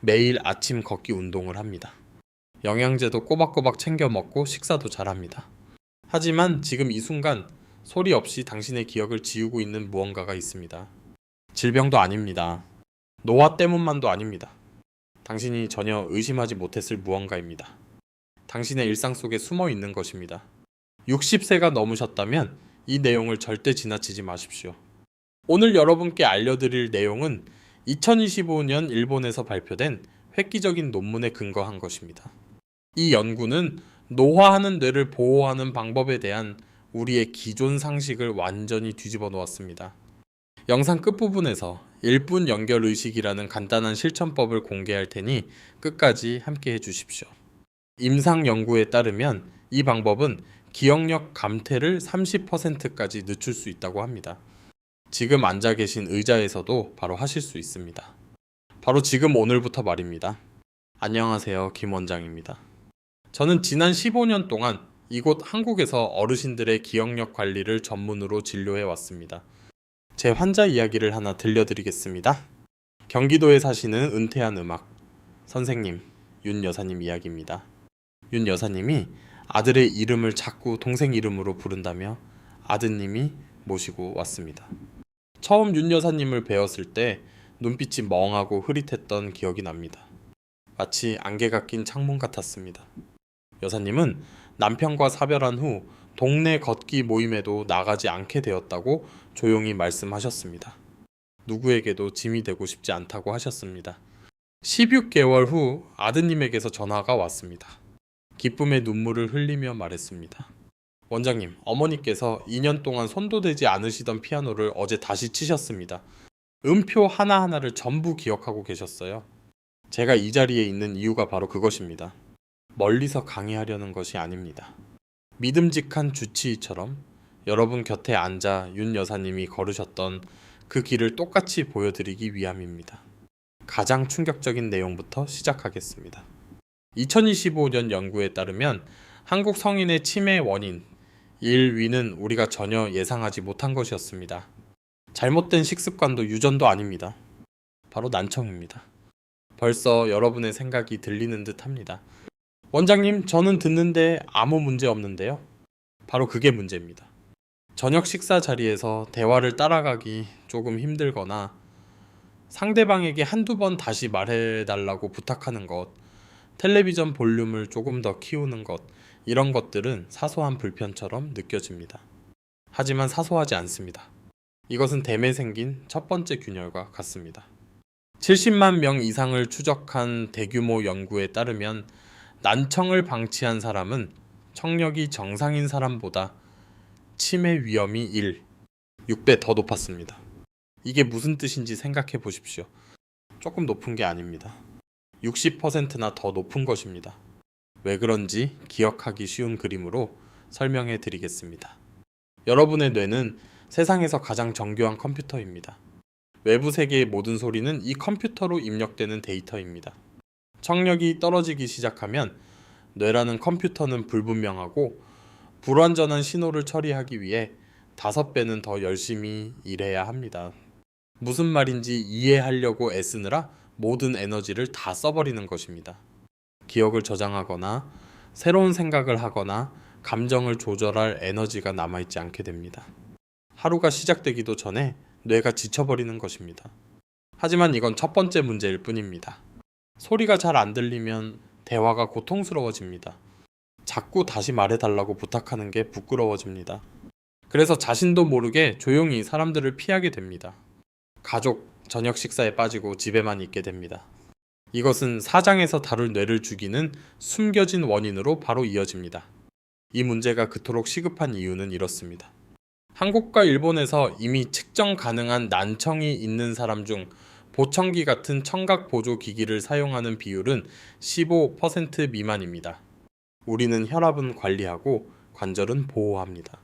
매일 아침 걷기 운동을 합니다. 영양제도 꼬박꼬박 챙겨 먹고 식사도 잘합니다. 하지만 지금 이 순간 소리 없이 당신의 기억을 지우고 있는 무언가가 있습니다. 질병도 아닙니다. 노화 때문만도 아닙니다. 당신이 전혀 의심하지 못했을 무언가입니다. 당신의 일상 속에 숨어 있는 것입니다. 60세가 넘으셨다면 이 내용을 절대 지나치지 마십시오. 오늘 여러분께 알려드릴 내용은 2025년 일본에서 발표된 획기적인 논문에 근거한 것입니다. 이 연구는 노화하는 뇌를 보호하는 방법에 대한 우리의 기존 상식을 완전히 뒤집어 놓았습니다. 영상 끝부분에서 1분 연결 의식이라는 간단한 실천법을 공개할 테니 끝까지 함께 해주십시오. 임상 연구에 따르면 이 방법은 기억력 감퇴를 30%까지 늦출 수 있다고 합니다. 지금 앉아 계신 의자에서도 바로 하실 수 있습니다. 바로 지금 오늘부터 말입니다. 안녕하세요, 김 원장입니다. 저는 지난 15년 동안 이곳 한국에서 어르신들의 기억력 관리를 전문으로 진료해 왔습니다. 제 환자 이야기를 하나 들려드리겠습니다. 경기도에 사시는 은퇴한 음악 선생님 윤 여사님 이야기입니다. 윤 여사님이 아들의 이름을 자꾸 동생 이름으로 부른다며 아드님이 모시고 왔습니다. 처음 윤 여사님을 뵈었을 때 눈빛이 멍하고 흐릿했던 기억이 납니다. 마치 안개가 낀 창문 같았습니다. 여사님은 남편과 사별한 후 동네 걷기 모임에도 나가지 않게 되었다고 조용히 말씀하셨습니다. 누구에게도 짐이 되고 싶지 않다고 하셨습니다. 16개월 후 아드님에게서 전화가 왔습니다. 기쁨의 눈물을 흘리며 말했습니다. 원장님, 어머니께서 2년 동안 손도 대지 않으시던 피아노를 어제 다시 치셨습니다. 음표 하나하나를 전부 기억하고 계셨어요. 제가 이 자리에 있는 이유가 바로 그것입니다. 멀리서 강의하려는 것이 아닙니다. 믿음직한 주치의처럼 여러분 곁에 앉아 윤 여사님이 걸으셨던 그 길을 똑같이 보여드리기 위함입니다. 가장 충격적인 내용부터 시작하겠습니다. 2025년 연구에 따르면 한국 성인의 치매 원인 1위는 우리가 전혀 예상하지 못한 것이었습니다. 잘못된 식습관도 유전도 아닙니다. 바로 난청입니다. 벌써 여러분의 생각이 들리는 듯 합니다. 원장님, 저는 듣는데 아무 문제 없는데요. 바로 그게 문제입니다. 저녁 식사 자리에서 대화를 따라가기 조금 힘들거나 상대방에게 한두 번 다시 말해달라고 부탁하는 것, 텔레비전 볼륨을 조금 더 키우는 것, 이런 것들은 사소한 불편처럼 느껴집니다. 하지만 사소하지 않습니다. 이것은 댐에 생긴 첫 번째 균열과 같습니다. 70만 명 이상을 추적한 대규모 연구에 따르면 난청을 방치한 사람은 청력이 정상인 사람보다 치매 위험이 6배 더 높았습니다. 이게 무슨 뜻인지 생각해 보십시오. 조금 높은 게 아닙니다. 60%나 더 높은 것입니다. 왜 그런지 기억하기 쉬운 그림으로 설명해 드리겠습니다. 여러분의 뇌는 세상에서 가장 정교한 컴퓨터입니다. 외부 세계의 모든 소리는 이 컴퓨터로 입력되는 데이터입니다. 청력이 떨어지기 시작하면 뇌라는 컴퓨터는 불분명하고 불완전한 신호를 처리하기 위해 5배는 더 열심히 일해야 합니다. 무슨 말인지 이해하려고 애쓰느라 모든 에너지를 다 써버리는 것입니다. 기억을 저장하거나 새로운 생각을 하거나 감정을 조절할 에너지가 남아있지 않게 됩니다. 하루가 시작되기도 전에 뇌가 지쳐버리는 것입니다. 하지만 이건 첫 번째 문제일 뿐입니다. 소리가 잘 안 들리면 대화가 고통스러워집니다. 자꾸 다시 말해달라고 부탁하는 게 부끄러워집니다. 그래서 자신도 모르게 조용히 사람들을 피하게 됩니다. 가족, 저녁 식사에 빠지고 집에만 있게 됩니다. 이것은 사장에서 다룰 뇌를 죽이는 숨겨진 원인으로 바로 이어집니다. 이 문제가 그토록 시급한 이유는 이렇습니다. 한국과 일본에서 이미 측정 가능한 난청이 있는 사람 중 보청기 같은 청각 보조 기기를 사용하는 비율은 15% 미만입니다. 우리는 혈압은 관리하고 관절은 보호합니다.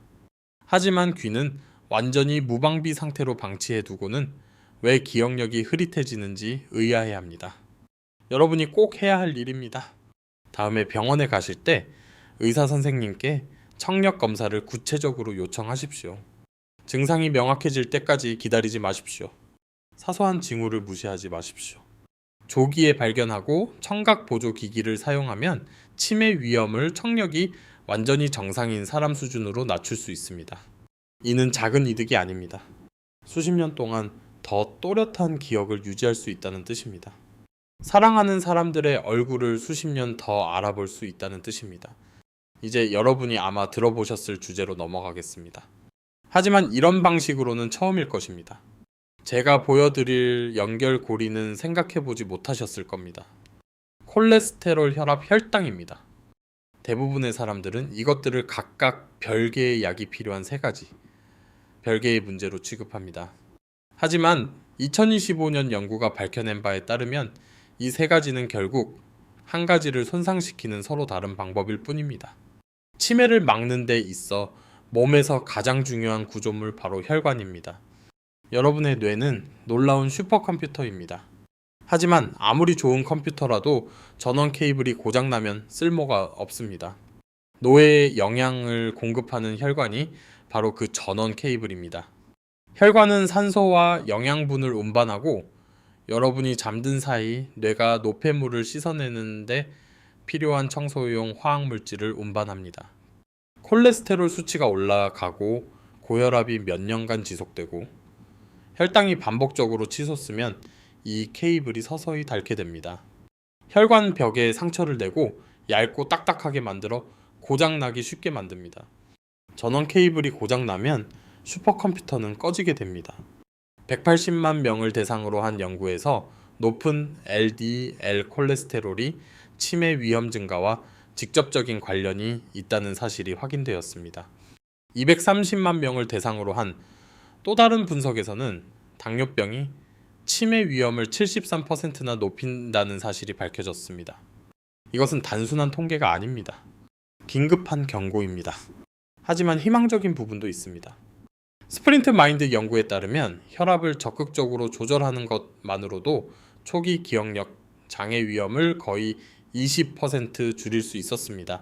하지만 귀는 완전히 무방비 상태로 방치해 두고는 왜 기억력이 흐릿해지는지 의아해합니다. 여러분이 꼭 해야 할 일입니다. 다음에 병원에 가실 때 의사 선생님께 청력 검사를 구체적으로 요청하십시오. 증상이 명확해질 때까지 기다리지 마십시오. 사소한 징후를 무시하지 마십시오. 조기에 발견하고 청각 보조 기기를 사용하면 치매 위험을 청력이 완전히 정상인 사람 수준으로 낮출 수 있습니다. 이는 작은 이득이 아닙니다. 수십 년 동안 더 또렷한 기억을 유지할 수 있다는 뜻입니다. 사랑하는 사람들의 얼굴을 수십 년 더 알아볼 수 있다는 뜻입니다. 이제 여러분이 아마 들어보셨을 주제로 넘어가겠습니다. 하지만 이런 방식으로는 처음일 것입니다. 제가 보여드릴 연결고리는 생각해보지 못하셨을 겁니다. 콜레스테롤, 혈압, 혈당입니다. 대부분의 사람들은 이것들을 각각 별개의 약이 필요한 세 가지, 별개의 문제로 취급합니다. 하지만 2025년 연구가 밝혀낸 바에 따르면 이 세 가지는 결국 한 가지를 손상시키는 서로 다른 방법일 뿐입니다. 치매를 막는 데 있어 몸에서 가장 중요한 구조물 바로 혈관입니다. 여러분의 뇌는 놀라운 슈퍼컴퓨터입니다. 하지만 아무리 좋은 컴퓨터라도 전원 케이블이 고장나면 쓸모가 없습니다. 뇌에 영양을 공급하는 혈관이 바로 그 전원 케이블입니다. 혈관은 산소와 영양분을 운반하고 여러분이 잠든 사이 뇌가 노폐물을 씻어내는데 필요한 청소용 화학물질을 운반합니다. 콜레스테롤 수치가 올라가고 고혈압이 몇 년간 지속되고 혈당이 반복적으로 치솟으면 이 케이블이 서서히 닳게 됩니다. 혈관 벽에 상처를 내고 얇고 딱딱하게 만들어 고장나기 쉽게 만듭니다. 전원 케이블이 고장나면 슈퍼컴퓨터는 꺼지게 됩니다. 180만 명을 대상으로 한 연구에서 높은 LDL 콜레스테롤이 치매 위험 증가와 직접적인 관련이 있다는 사실이 확인되었습니다. 230만 명을 대상으로 한 또 다른 분석에서는 당뇨병이 치매 위험을 73%나 높인다는 사실이 밝혀졌습니다. 이것은 단순한 통계가 아닙니다. 긴급한 경고입니다. 하지만 희망적인 부분도 있습니다. 스프린트 마인드 연구에 따르면 혈압을 적극적으로 조절하는 것만으로도 초기 기억력 장애 위험을 거의 20% 줄일 수 있었습니다.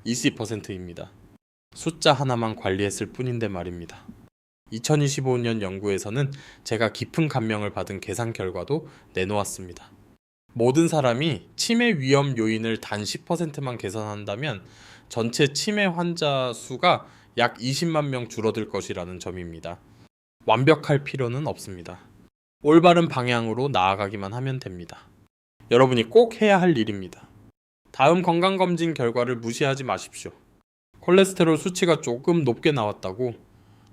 20%입니다. 숫자 하나만 관리했을 뿐인데 말입니다. 2025년 연구에서는 제가 깊은 감명을 받은 계산 결과도 내놓았습니다. 모든 사람이 치매 위험 요인을 단 10%만 개선한다면 전체 치매 환자 수가 약 20만 명 줄어들 것이라는 점입니다. 완벽할 필요는 없습니다. 올바른 방향으로 나아가기만 하면 됩니다. 여러분이 꼭 해야 할 일입니다. 다음 건강검진 결과를 무시하지 마십시오. 콜레스테롤 수치가 조금 높게 나왔다고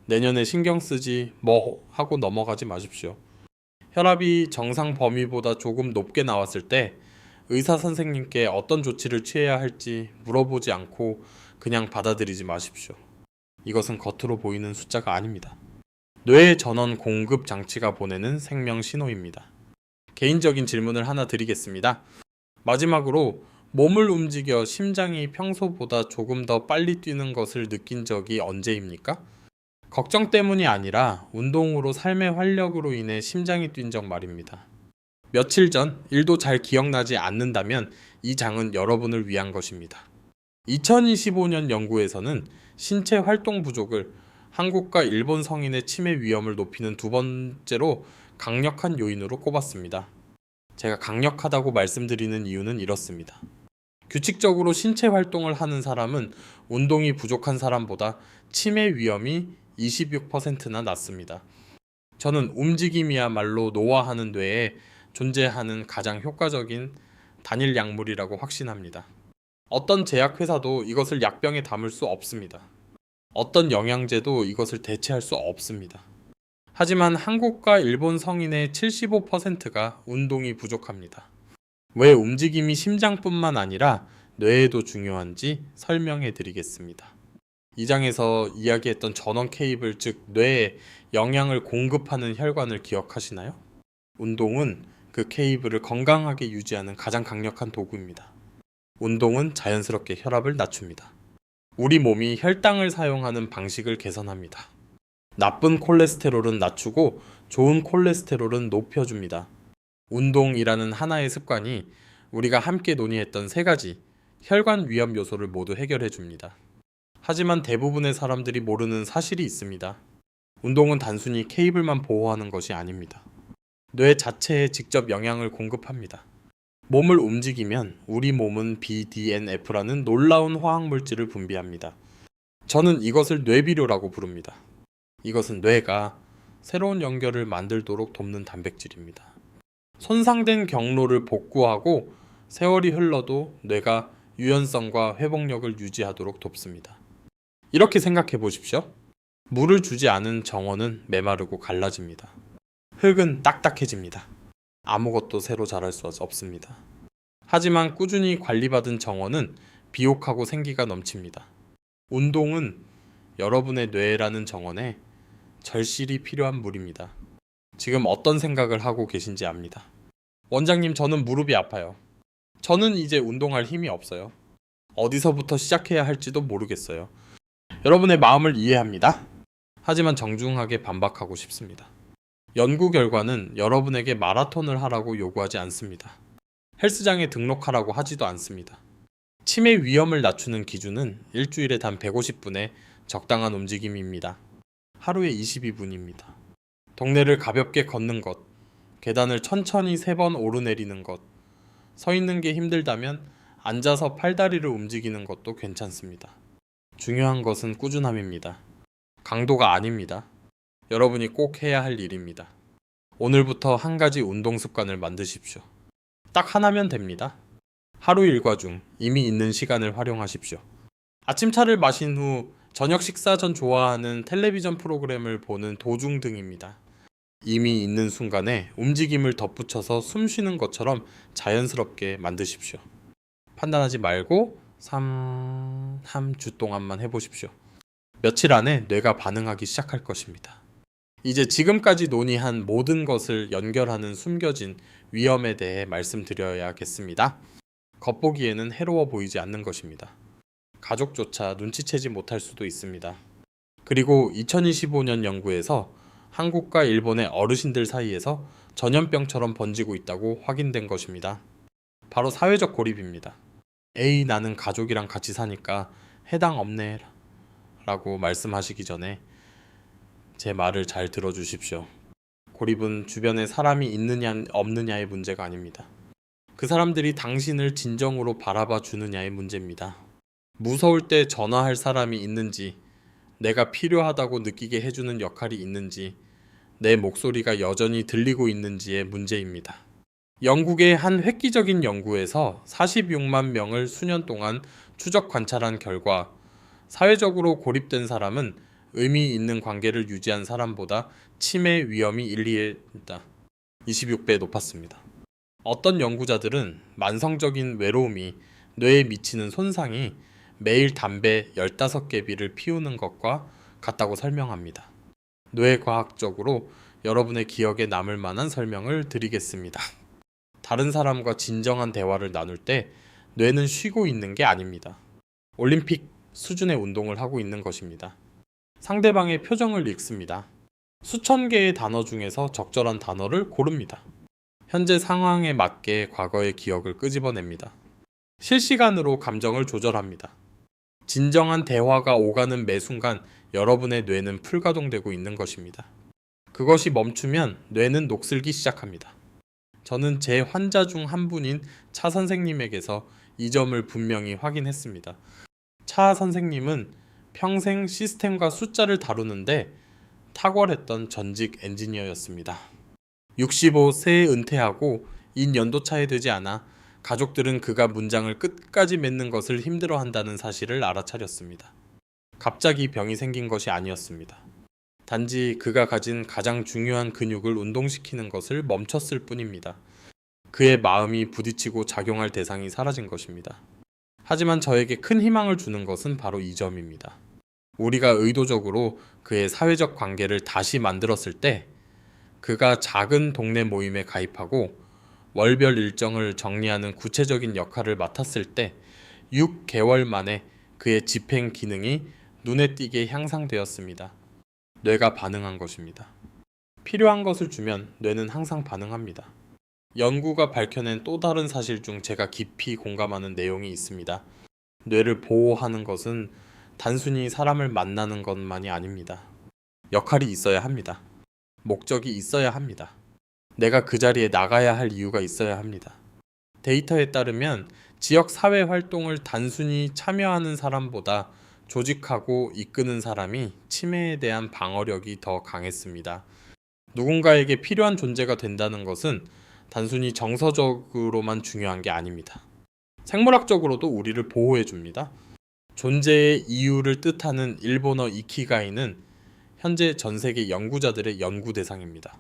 내년에 신경 쓰지 뭐 하고 넘어가지 마십시오. 혈압이 정상 범위보다 조금 높게 나왔을 때 의사 선생님께 어떤 조치를 취해야 할지 물어보지 않고 그냥 받아들이지 마십시오. 이것은 겉으로 보이는 숫자가 아닙니다. 뇌 전원 공급 장치가 보내는 생명 신호입니다. 개인적인 질문을 하나 드리겠습니다. 마지막으로 몸을 움직여 심장이 평소보다 조금 더 빨리 뛰는 것을 느낀 적이 언제입니까? 걱정 때문이 아니라 운동으로 삶의 활력으로 인해 심장이 뛴 적 말입니다. 며칠 전 일도 잘 기억나지 않는다면 이 장은 여러분을 위한 것입니다. 2025년 연구에서는 신체 활동 부족을 한국과 일본 성인의 치매 위험을 높이는 두 번째로 강력한 요인으로 꼽았습니다. 제가 강력하다고 말씀드리는 이유는 이렇습니다. 규칙적으로 신체 활동을 하는 사람은 운동이 부족한 사람보다 치매 위험이 26%나 낮습니다. 저는 움직임이야말로 노화하는 뇌에 존재하는 가장 효과적인 단일 약물이라고 확신합니다. 어떤 제약회사도 이것을 약병에 담을 수 없습니다. 어떤 영양제도 이것을 대체할 수 없습니다. 하지만 한국과 일본 성인의 75%가 운동이 부족합니다. 왜 움직임이 심장뿐만 아니라 뇌에도 중요한지 설명해 드리겠습니다. 이 장에서 이야기했던 전원 케이블, 즉 뇌에 영양을 공급하는 혈관을 기억하시나요? 운동은 그 케이블을 건강하게 유지하는 가장 강력한 도구입니다. 운동은 자연스럽게 혈압을 낮춥니다. 우리 몸이 혈당을 사용하는 방식을 개선합니다. 나쁜 콜레스테롤은 낮추고 좋은 콜레스테롤은 높여줍니다. 운동이라는 하나의 습관이 우리가 함께 논의했던 세 가지 혈관 위험 요소를 모두 해결해 줍니다. 하지만 대부분의 사람들이 모르는 사실이 있습니다. 운동은 단순히 케이블만 보호하는 것이 아닙니다. 뇌 자체에 직접 영향을 공급합니다. 몸을 움직이면 우리 몸은 BDNF라는 놀라운 화학물질을 분비합니다. 저는 이것을 뇌비료라고 부릅니다. 이것은 뇌가 새로운 연결을 만들도록 돕는 단백질입니다. 손상된 경로를 복구하고 세월이 흘러도 뇌가 유연성과 회복력을 유지하도록 돕습니다. 이렇게 생각해 보십시오. 물을 주지 않은 정원은 메마르고 갈라집니다. 흙은 딱딱해집니다. 아무것도 새로 자랄 수 없습니다. 하지만 꾸준히 관리받은 정원은 비옥하고 생기가 넘칩니다. 운동은 여러분의 뇌라는 정원에 절실히 필요한 물입니다. 지금 어떤 생각을 하고 계신지 압니다. 원장님, 저는 무릎이 아파요. 저는 이제 운동할 힘이 없어요. 어디서부터 시작해야 할지도 모르겠어요. 여러분의 마음을 이해합니다. 하지만 정중하게 반박하고 싶습니다. 연구 결과는 여러분에게 마라톤을 하라고 요구하지 않습니다. 헬스장에 등록하라고 하지도 않습니다. 치매 위험을 낮추는 기준은 일주일에 단 150분의 적당한 움직임입니다. 하루에 22분입니다. 동네를 가볍게 걷는 것, 계단을 천천히 3번 오르내리는 것, 서 있는 게 힘들다면 앉아서 팔다리를 움직이는 것도 괜찮습니다. 중요한 것은 꾸준함입니다. 강도가 아닙니다. 여러분이 꼭 해야 할 일입니다. 오늘부터 한 가지 운동 습관을 만드십시오. 딱 하나면 됩니다. 하루 일과 중 이미 있는 시간을 활용하십시오. 아침차를 마신 후 저녁 식사 전 좋아하는 텔레비전 프로그램을 보는 도중 등입니다. 이미 있는 순간에 움직임을 덧붙여서 숨 쉬는 것처럼 자연스럽게 만드십시오. 판단하지 말고 3주 동안만 해보십시오. 며칠 안에 뇌가 반응하기 시작할 것입니다. 이제 지금까지 논의한 모든 것을 연결하는 숨겨진 위험에 대해 말씀드려야겠습니다. 겉보기에는 해로워 보이지 않는 것입니다. 가족조차 눈치채지 못할 수도 있습니다. 그리고 2025년 연구에서 한국과 일본의 어르신들 사이에서 전염병처럼 번지고 있다고 확인된 것입니다. 바로 사회적 고립입니다. 에이, 나는 가족이랑 같이 사니까 해당 없네 라고 말씀하시기 전에 제 말을 잘 들어주십시오. 고립은 주변에 사람이 있느냐 없느냐의 문제가 아닙니다. 그 사람들이 당신을 진정으로 바라봐 주느냐의 문제입니다. 무서울 때 전화할 사람이 있는지, 내가 필요하다고 느끼게 해주는 역할이 있는지, 내 목소리가 여전히 들리고 있는지의 문제입니다. 영국의 한 획기적인 연구에서 46만 명을 수년 동안 추적 관찰한 결과 사회적으로 고립된 사람은 의미 있는 관계를 유지한 사람보다 치매 위험이 26배 높았습니다. 어떤 연구자들은 만성적인 외로움이 뇌에 미치는 손상이 매일 담배 15개비를 피우는 것과 같다고 설명합니다. 뇌과학적으로 여러분의 기억에 남을 만한 설명을 드리겠습니다. 다른 사람과 진정한 대화를 나눌 때 뇌는 쉬고 있는 게 아닙니다. 올림픽 수준의 운동을 하고 있는 것입니다. 상대방의 표정을 읽습니다. 수천 개의 단어 중에서 적절한 단어를 고릅니다. 현재 상황에 맞게 과거의 기억을 끄집어냅니다. 실시간으로 감정을 조절합니다. 진정한 대화가 오가는 매 순간 여러분의 뇌는 풀가동되고 있는 것입니다. 그것이 멈추면 뇌는 녹슬기 시작합니다. 저는 제 환자 중 한 분인 차 선생님에게서 이 점을 분명히 확인했습니다. 차 선생님은 평생 시스템과 숫자를 다루는데 탁월했던 전직 엔지니어였습니다. 65세에 은퇴하고 인 연도차에 되지 않아 가족들은 그가 문장을 끝까지 맺는 것을 힘들어한다는 사실을 알아차렸습니다. 갑자기 병이 생긴 것이 아니었습니다. 단지 그가 가진 가장 중요한 근육을 운동시키는 것을 멈췄을 뿐입니다. 그의 마음이 부딪히고 작용할 대상이 사라진 것입니다. 하지만 저에게 큰 희망을 주는 것은 바로 이 점입니다. 우리가 의도적으로 그의 사회적 관계를 다시 만들었을 때, 그가 작은 동네 모임에 가입하고 월별 일정을 정리하는 구체적인 역할을 맡았을 때 6개월 만에 그의 집행 기능이 눈에 띄게 향상되었습니다. 뇌가 반응한 것입니다. 필요한 것을 주면 뇌는 항상 반응합니다. 연구가 밝혀낸 또 다른 사실 중 제가 깊이 공감하는 내용이 있습니다. 뇌를 보호하는 것은 단순히 사람을 만나는 것만이 아닙니다. 역할이 있어야 합니다. 목적이 있어야 합니다. 내가 그 자리에 나가야 할 이유가 있어야 합니다. 데이터에 따르면 지역 사회 활동을 단순히 참여하는 사람보다 조직하고 이끄는 사람이 치매에 대한 방어력이 더 강했습니다. 누군가에게 필요한 존재가 된다는 것은 단순히 정서적으로만 중요한 게 아닙니다. 생물학적으로도 우리를 보호해 줍니다. 존재의 이유를 뜻하는 일본어 이키가이는 현재 전 세계 연구자들의 연구 대상입니다.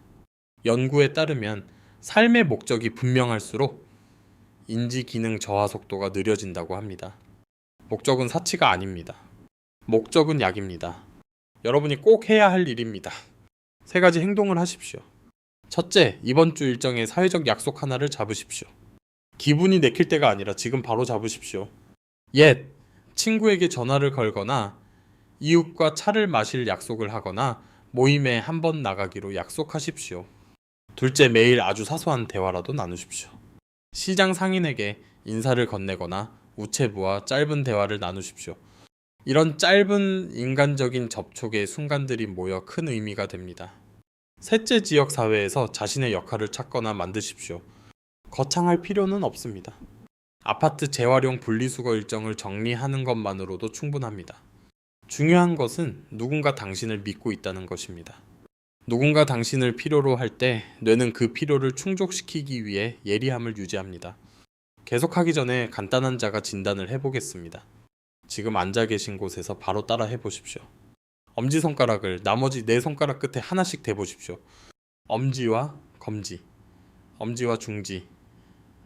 연구에 따르면 삶의 목적이 분명할수록 인지 기능 저하 속도가 느려진다고 합니다. 목적은 사치가 아닙니다. 목적은 약입니다. 여러분이 꼭 해야 할 일입니다. 3가지 행동을 하십시오. 첫째, 이번 주 일정에 사회적 약속 하나를 잡으십시오. 기분이 내킬 때가 아니라 지금 바로 잡으십시오. 옛, 친구에게 전화를 걸거나 이웃과 차를 마실 약속을 하거나 모임에 한 번 나가기로 약속하십시오. 둘째, 매일 아주 사소한 대화라도 나누십시오. 시장 상인에게 인사를 건네거나 우체부와 짧은 대화를 나누십시오. 이런 짧은 인간적인 접촉의 순간들이 모여 큰 의미가 됩니다. 셋째, 지역 사회에서 자신의 역할을 찾거나 만드십시오. 거창할 필요는 없습니다. 아파트 재활용 분리수거 일정을 정리하는 것만으로도 충분합니다. 중요한 것은 누군가 당신을 믿고 있다는 것입니다. 누군가 당신을 필요로 할 때 뇌는 그 필요를 충족시키기 위해 예리함을 유지합니다. 계속하기 전에 간단한 자가 진단을 해보겠습니다. 지금 앉아 계신 곳에서 바로 따라 해보십시오. 엄지손가락을 나머지 4손가락 끝에 하나씩 대보십시오. 엄지와 검지, 엄지와 중지,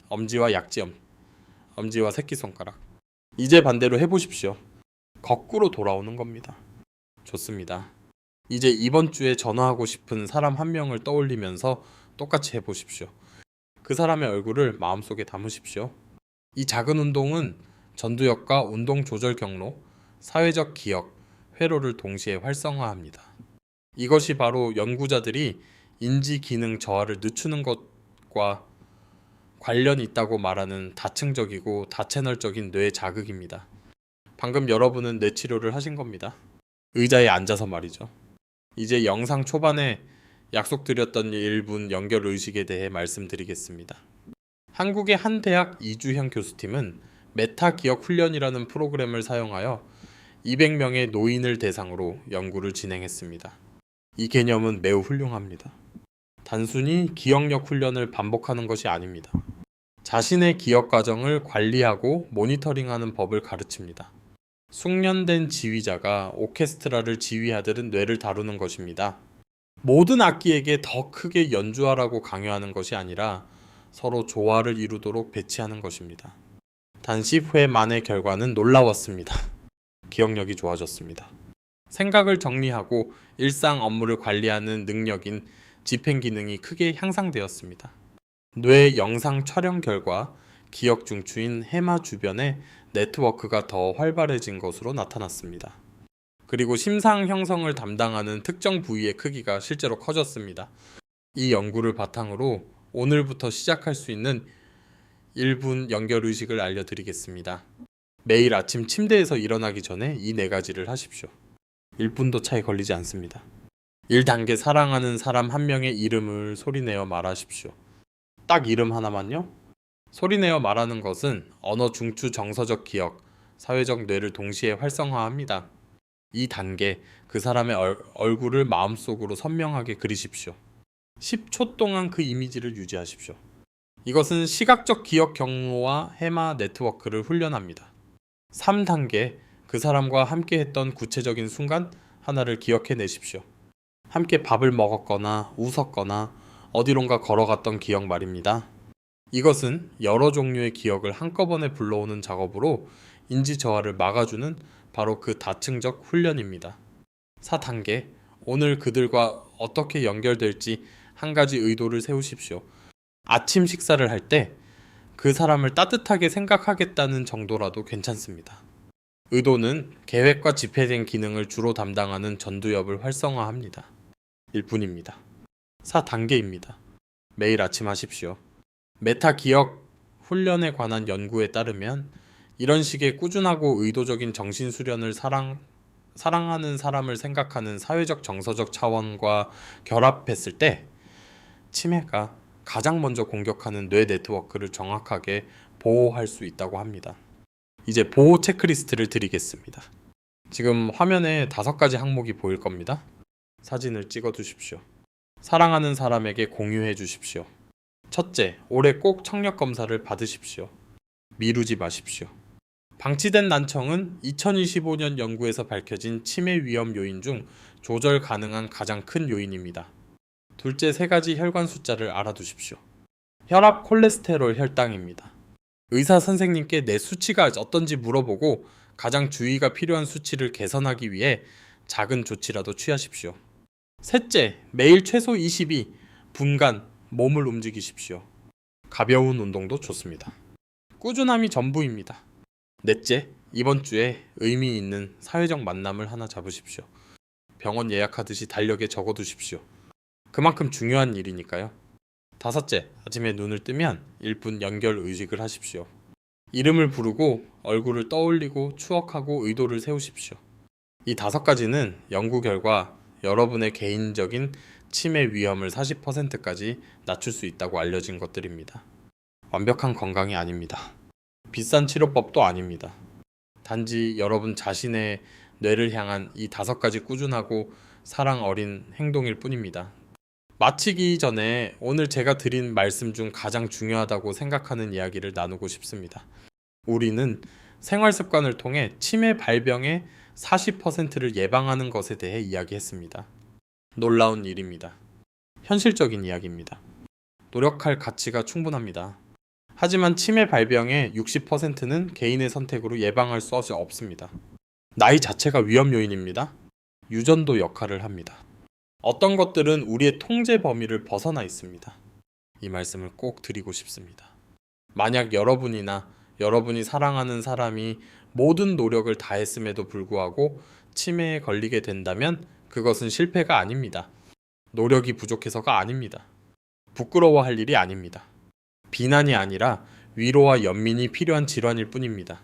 엄지와 약지엄, 엄지와 새끼손가락. 이제 반대로 해보십시오. 거꾸로 돌아오는 겁니다. 좋습니다. 이제 이번 주에 전화하고 싶은 사람 한 명을 떠올리면서 똑같이 해보십시오. 그 사람의 얼굴을 마음속에 담으십시오. 이 작은 운동은 전두엽과 운동 조절 경로, 사회적 기억, 회로를 동시에 활성화합니다. 이것이 바로 연구자들이 인지 기능 저하를 늦추는 것과 관련이 있다고 말하는 다층적이고 다채널적인 뇌 자극입니다. 방금 여러분은 뇌치료를 하신 겁니다. 의자에 앉아서 말이죠. 이제 영상 초반에 약속드렸던 1분 연결 의식에 대해 말씀드리겠습니다. 한국의 한 대학 이주형 교수팀은 메타 기억 훈련이라는 프로그램을 사용하여 200명의 노인을 대상으로 연구를 진행했습니다. 이 개념은 매우 훌륭합니다. 단순히 기억력 훈련을 반복하는 것이 아닙니다. 자신의 기억 과정을 관리하고 모니터링하는 법을 가르칩니다. 숙련된 지휘자가 오케스트라를 지휘하듯 뇌를 다루는 것입니다. 모든 악기에게 더 크게 연주하라고 강요하는 것이 아니라 서로 조화를 이루도록 배치하는 것입니다. 단 10회 만의 결과는 놀라웠습니다. 기억력이 좋아졌습니다. 생각을 정리하고 일상 업무를 관리하는 능력인 집행 기능이 크게 향상되었습니다. 뇌 영상 촬영 결과 기억 중추인 해마 주변에 네트워크가 더 활발해진 것으로 나타났습니다. 그리고 심상 형성을 담당하는 특정 부위의 크기가 실제로 커졌습니다. 이 연구를 바탕으로 오늘부터 시작할 수 있는 1분 연결 의식을 알려드리겠습니다. 매일 아침 침대에서 일어나기 전에 이 4가지를 하십시오. 1분도 차이 걸리지 않습니다. 1단계 사랑하는 사람 한 명의 이름을 소리내어 말하십시오. 딱 이름 하나만요? 소리내어 말하는 것은 언어 중추 정서적 기억, 사회적 뇌를 동시에 활성화합니다. 2단계, 그 사람의 얼굴을 마음속으로 선명하게 그리십시오. 10초 동안 그 이미지를 유지하십시오. 이것은 시각적 기억 경로와 해마 네트워크를 훈련합니다. 3단계, 그 사람과 함께 했던 구체적인 순간 하나를 기억해 내십시오. 함께 밥을 먹었거나 웃었거나 어디론가 걸어갔던 기억 말입니다. 이것은 여러 종류의 기억을 한꺼번에 불러오는 작업으로 인지 저하를 막아주는 바로 그 다층적 훈련입니다. 4단계, 오늘 그들과 어떻게 연결될지 한 가지 의도를 세우십시오. 아침 식사를 할 때 그 사람을 따뜻하게 생각하겠다는 정도라도 괜찮습니다. 의도는 계획과 집행된 기능을 주로 담당하는 전두엽을 활성화합니다. 1분입니다. 4단계입니다. 매일 아침 하십시오. 메타 기억 훈련에 관한 연구에 따르면 이런 식의 꾸준하고 의도적인 정신 수련을 사랑하는 사람을 생각하는 사회적 정서적 차원과 결합했을 때 치매가 가장 먼저 공격하는 뇌 네트워크를 정확하게 보호할 수 있다고 합니다. 이제 보호 체크리스트를 드리겠습니다. 지금 화면에 5가지 항목이 보일 겁니다. 사진을 찍어 두십시오. 사랑하는 사람에게 공유해 주십시오. 첫째, 올해 꼭 청력 검사를 받으십시오. 미루지 마십시오. 방치된 난청은 2025년 연구에서 밝혀진 치매 위험 요인 중 조절 가능한 가장 큰 요인입니다. 둘째, 3가지 혈관 숫자를 알아두십시오. 혈압, 콜레스테롤, 혈당입니다. 의사 선생님께 내 수치가 어떤지 물어보고 가장 주의가 필요한 수치를 개선하기 위해 작은 조치라도 취하십시오. 셋째, 매일 최소 22분간 몸을 움직이십시오. 가벼운 운동도 좋습니다. 꾸준함이 전부입니다. 넷째, 이번 주에 의미 있는 사회적 만남을 하나 잡으십시오. 병원 예약하듯이 달력에 적어두십시오. 그만큼 중요한 일이니까요. 다섯째, 아침에 눈을 뜨면 1분 연결 의식을 하십시오. 이름을 부르고 얼굴을 떠올리고 추억하고 의도를 세우십시오. 이 5가지는 연구 결과 여러분의 개인적인 치매 위험을 40%까지 낮출 수 있다고 알려진 것들입니다. 완벽한 건강이 아닙니다. 비싼 치료법도 아닙니다. 단지 여러분 자신의 뇌를 향한 이 5가지 꾸준하고 사랑 어린 행동일 뿐입니다. 마치기 전에 오늘 제가 드린 말씀 중 가장 중요하다고 생각하는 이야기를 나누고 싶습니다. 우리는 생활 습관을 통해 치매 발병의 40%를 예방하는 것에 대해 이야기했습니다. 놀라운 일입니다. 현실적인 이야기입니다. 노력할 가치가 충분합니다. 하지만 치매 발병의 60%는 개인의 선택으로 예방할 수 없습니다. 나이 자체가 위험 요인입니다. 유전도 역할을 합니다. 어떤 것들은 우리의 통제 범위를 벗어나 있습니다. 이 말씀을 꼭 드리고 싶습니다. 만약 여러분이나 여러분이 사랑하는 사람이 모든 노력을 다했음에도 불구하고 치매에 걸리게 된다면 그것은 실패가 아닙니다. 노력이 부족해서가 아닙니다. 부끄러워할 일이 아닙니다. 비난이 아니라 위로와 연민이 필요한 질환일 뿐입니다.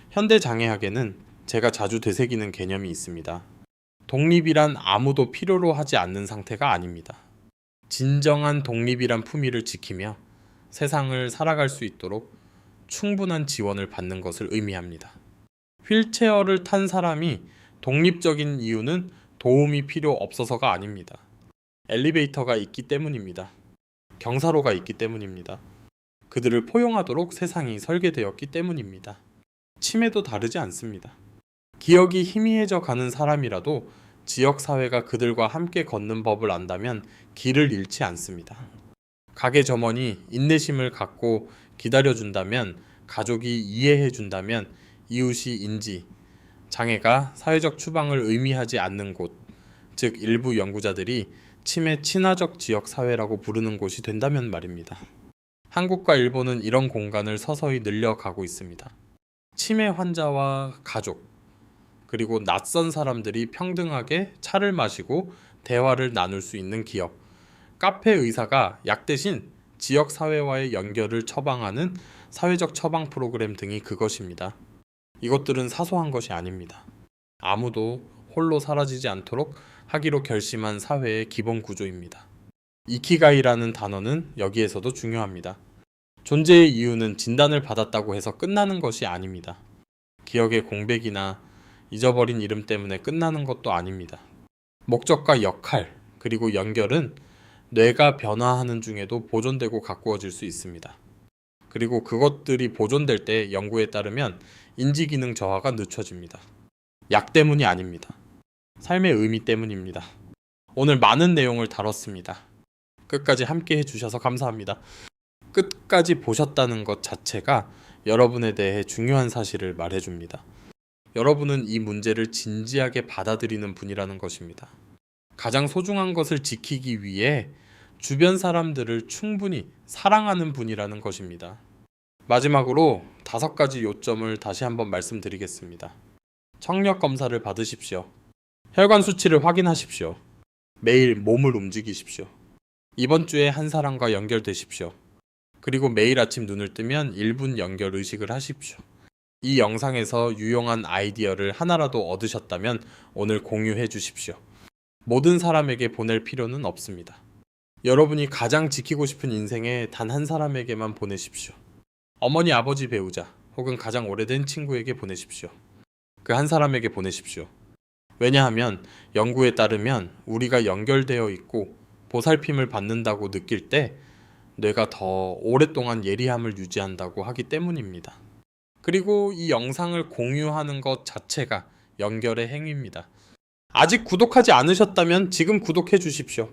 현대 장애학에는 제가 자주 되새기는 개념이 있습니다. 독립이란 아무도 필요로 하지 않는 상태가 아닙니다. 진정한 독립이란 품위를 지키며 세상을 살아갈 수 있도록 충분한 지원을 받는 것을 의미합니다. 휠체어를 탄 사람이 독립적인 이유는 도움이 필요 없어서가 아닙니다. 엘리베이터가 있기 때문입니다. 경사로가 있기 때문입니다. 그들을 포용하도록 세상이 설계되었기 때문입니다. 치매도 다르지 않습니다. 기억이 희미해져 가는 사람이라도 지역사회가 그들과 함께 걷는 법을 안다면 길을 잃지 않습니다. 가게 점원이 인내심을 갖고 기다려준다면, 가족이 이해해준다면, 이웃이 인지, 장애가 사회적 추방을 의미하지 않는 곳, 즉 일부 연구자들이 치매 친화적 지역사회라고 부르는 곳이 된다면 말입니다. 한국과 일본은 이런 공간을 서서히 늘려가고 있습니다. 치매 환자와 가족, 그리고 낯선 사람들이 평등하게 차를 마시고 대화를 나눌 수 있는 기업, 카페 의사가 약 대신 지역사회와의 연결을 처방하는 사회적 처방 프로그램 등이 그것입니다. 이것들은 사소한 것이 아닙니다. 아무도 홀로 사라지지 않도록 하기로 결심한 사회의 기본 구조입니다. 이키가이라는 단어는 여기에서도 중요합니다. 존재의 이유는 진단을 받았다고 해서 끝나는 것이 아닙니다. 기억의 공백이나 잊어버린 이름 때문에 끝나는 것도 아닙니다. 목적과 역할, 그리고 연결은 뇌가 변화하는 중에도 보존되고 가꾸어질 수 있습니다. 그리고 그것들이 보존될 때 연구에 따르면 인지기능 저하가 늦춰집니다. 약 때문이 아닙니다. 삶의 의미 때문입니다. 오늘 많은 내용을 다뤘습니다. 끝까지 함께 해주셔서 감사합니다. 끝까지 보셨다는 것 자체가 여러분에 대해 중요한 사실을 말해줍니다. 여러분은 이 문제를 진지하게 받아들이는 분이라는 것입니다. 가장 소중한 것을 지키기 위해 주변 사람들을 충분히 사랑하는 분이라는 것입니다. 마지막으로 5가지 요점을 다시 한번 말씀드리겠습니다. 청력 검사를 받으십시오. 혈관 수치를 확인하십시오. 매일 몸을 움직이십시오. 이번 주에 한 사람과 연결되십시오. 그리고 매일 아침 눈을 뜨면 1분 연결 의식을 하십시오. 이 영상에서 유용한 아이디어를 하나라도 얻으셨다면 오늘 공유해 주십시오. 모든 사람에게 보낼 필요는 없습니다. 여러분이 가장 지키고 싶은 인생에 단 한 사람에게만 보내십시오. 어머니, 아버지, 배우자, 혹은 가장 오래된 친구에게 보내십시오. 그 한 사람에게 보내십시오. 왜냐하면 연구에 따르면 우리가 연결되어 있고 보살핌을 받는다고 느낄 때 뇌가 더 오랫동안 예리함을 유지한다고 하기 때문입니다. 그리고 이 영상을 공유하는 것 자체가 연결의 행위입니다. 아직 구독하지 않으셨다면 지금 구독해 주십시오.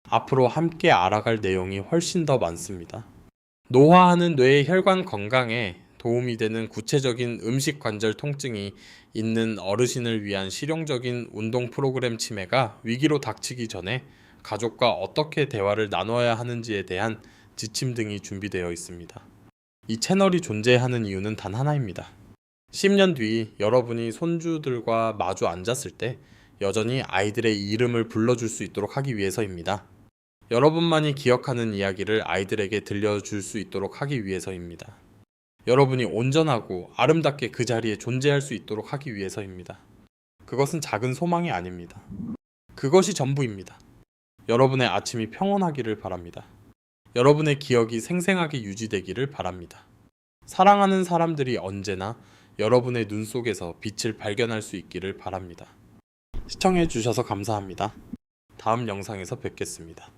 앞으로 함께 알아갈 내용이 훨씬 더 많습니다. 노화하는 뇌의 혈관 건강에 도움이 되는 구체적인 음식 관절 통증이 있는 어르신을 위한 실용적인 운동 프로그램 치매가 위기로 닥치기 전에 가족과 어떻게 대화를 나눠야 하는지에 대한 지침 등이 준비되어 있습니다. 이 채널이 존재하는 이유는 단 하나입니다. 10년 뒤 여러분이 손주들과 마주 앉았을 때 여전히 아이들의 이름을 불러줄 수 있도록 하기 위해서입니다. 여러분만이 기억하는 이야기를 아이들에게 들려줄 수 있도록 하기 위해서입니다. 여러분이 온전하고 아름답게 그 자리에 존재할 수 있도록 하기 위해서입니다. 그것은 작은 소망이 아닙니다. 그것이 전부입니다. 여러분의 아침이 평온하기를 바랍니다. 여러분의 기억이 생생하게 유지되기를 바랍니다. 사랑하는 사람들이 언제나 여러분의 눈 속에서 빛을 발견할 수 있기를 바랍니다. 시청해 주셔서 감사합니다. 다음 영상에서 뵙겠습니다.